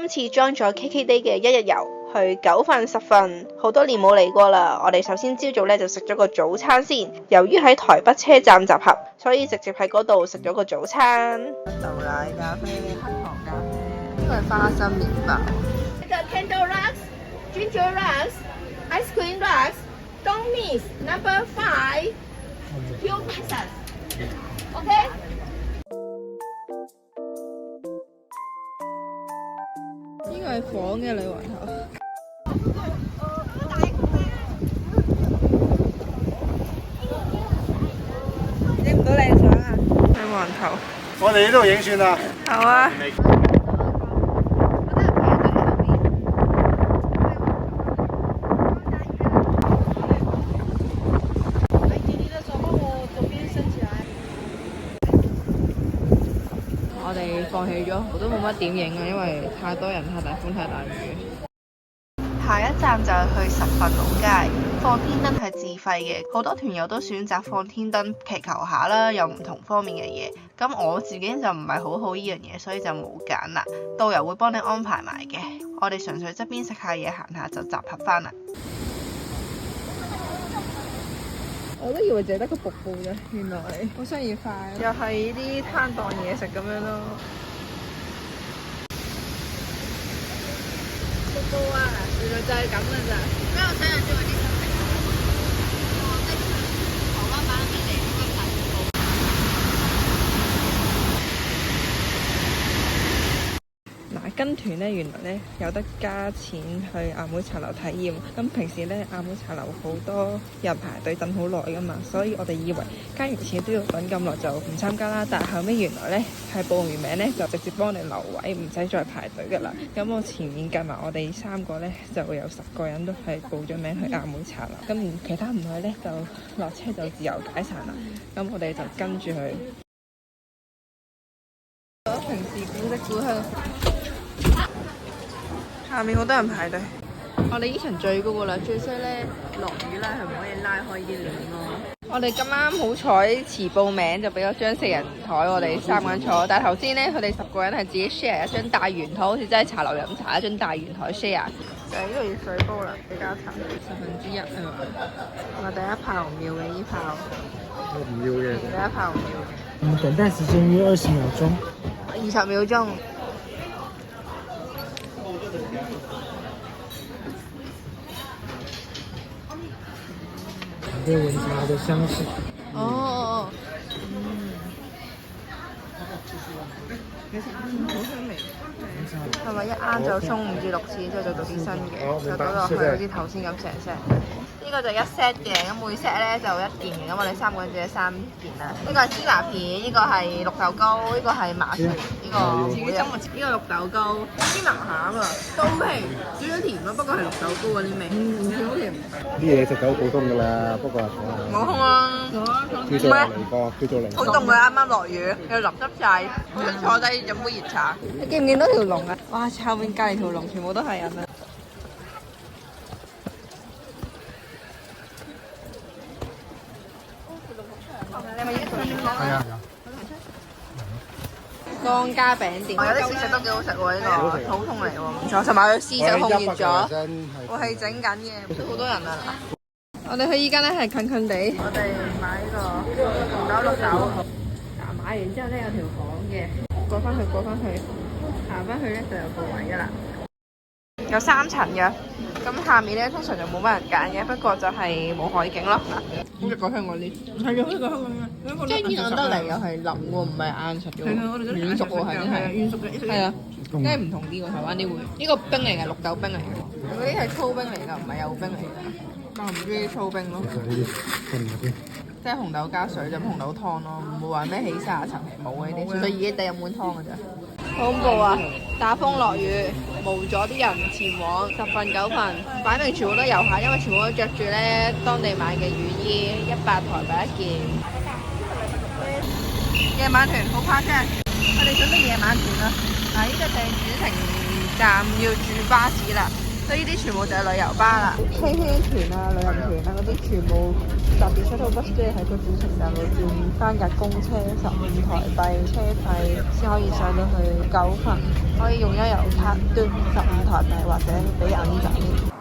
今次 join 咗 KKday 嘅一日遊，去九份10份，好多年冇嚟過啦。我哋首先朝早咧就食咗個早餐先，由於喺台北車站集合，所以直接喺嗰度食咗個早餐。豆奶咖啡、黑糖咖啡，呢個係花生麵包。Candle rush, ginger rush, ice cream rush, don't miss number 5, pure princess. OK? 呢個係房嘅女皇頭。影唔到靚相啊！女皇頭。我哋呢度影算啦。好啊。我哋放棄咗，我都冇乜點影啊，因為太多人、太大風、太大雨。下一站就係去10份老街，放天燈係自費嘅，好多團友都選擇放天燈祈求下啦，有唔同方面嘅嘢。咁我自己就唔係好好呢樣嘢，所以就冇揀啦。導遊會幫你安排埋嘅，我哋純粹側邊食下嘢行下就集合返啦。我都以為淨係得個瀑布啫，原來好商業化，又係啲攤檔嘢食咁樣咯。瀑布啊，原來就係咁噶咋。不要想象中有啲新食。我即係台灣版嘅嚟呢個大瀑布。嗱，跟團咧，原來咧有得加錢去阿妹茶樓體驗。咁平時咧阿妹茶樓好多人排隊等好耐噶嘛，所以我哋以為加完錢都要等咁耐就唔參加啦。但係後尾原來咧係報完名咧就直接幫你留位，唔使再排隊噶啦。咁我前面計埋我哋3個咧就會有10個人都係報咗名去阿妹茶樓。咁其他唔去咧就落車就自由解散啦。咁我哋就跟住去。平時古色古香。下面好多人排隊。我哋呢層最高噶啦，最衰咧落雨啦，係唔可以拉開啲簾咯。我哋咁啱好彩遲報名，就俾咗張4人台我哋3個人坐。但係頭先咧，佢哋10個人係自己 share 一張大圓台，好似真係茶樓飲茶一張大圓台 share。就係呢度熱水煲啦，比較茶1/10係嘛？我第一炮唔要嘅呢炮。唔要嘅。第一炮唔要嘅。等待時間約20秒鐘。20秒鐘。可以聞茶的香氣。哦，好香味。係咪一啱就沖5至6次，之後就做啲新嘅，就倒落去好似頭先咁成 set。呢個就1 set 嘅，咁每 set 咧就1件嘅，咁我哋3個人就3件啦。呢個係芝麻片，呢個係綠豆糕，呢個係麻薯，呢個自己斟呢個綠豆糕，芝麻餡啊，都平，少咗甜咯，不過係綠豆糕嗰啲味，唔算好甜。啲嘢食就好普通㗎啦，不過係冇空啊！叫做嚟過，叫做嚟過。好凍啊！啱啱落雨，又淋濕晒，坐低飲杯熱茶。你見唔見到條龍啊？哇！後面隔離條龍全部都係人啊！你咪依個係啊。江家餅店，有啲試食都幾好食喎，呢個普通嚟喎，唔錯。同埋佢試食控熱咗，我係整緊嘅，都好多人啊！我哋去依間咧係近近地，我哋買呢個紅豆綠豆。嗱，買完之後咧有條巷嘅，過翻去，行翻去咧就有個位噶啦。有3層嘅，咁下面咧通常就冇乜人揀嘅，不過就係冇海景咯。好似個香港啲，係啊，好似個香港嘅，即係熱得嚟又係腍喎，唔係硬實嘅喎，軟熟喎係真係，軟熟嘅，係啊，梗係唔同啲喎，台灣啲會，呢個冰嚟嘅，綠豆冰嚟嘅，嗰啲係粗冰嚟㗎，唔係幼冰嚟㗎，我唔中意粗冰咯。即係紅豆加水，飲紅豆湯咯，唔會話咩起沙層冇嘅啲，純粹熱熱地飲碗湯嘅啫。好恐怖啊！打風落雨，冇咗啲人前往10份9份，擺明全部都遊客，因為全部都着住咧當地買嘅雨衣，100台幣1件。夜晚團好誇張，我哋準備夜晚團啦。嗱，呢個就係主城站要轉巴士啦。所以呢啲全部就係旅遊巴啦，K K 團啊、旅行團啊嗰啲全部特別 shuttle bus，即係喺個主城站度轉翻架公車15台幣車費先可以上到去九份，可以用悠遊卡嘟15台幣或者俾銀仔。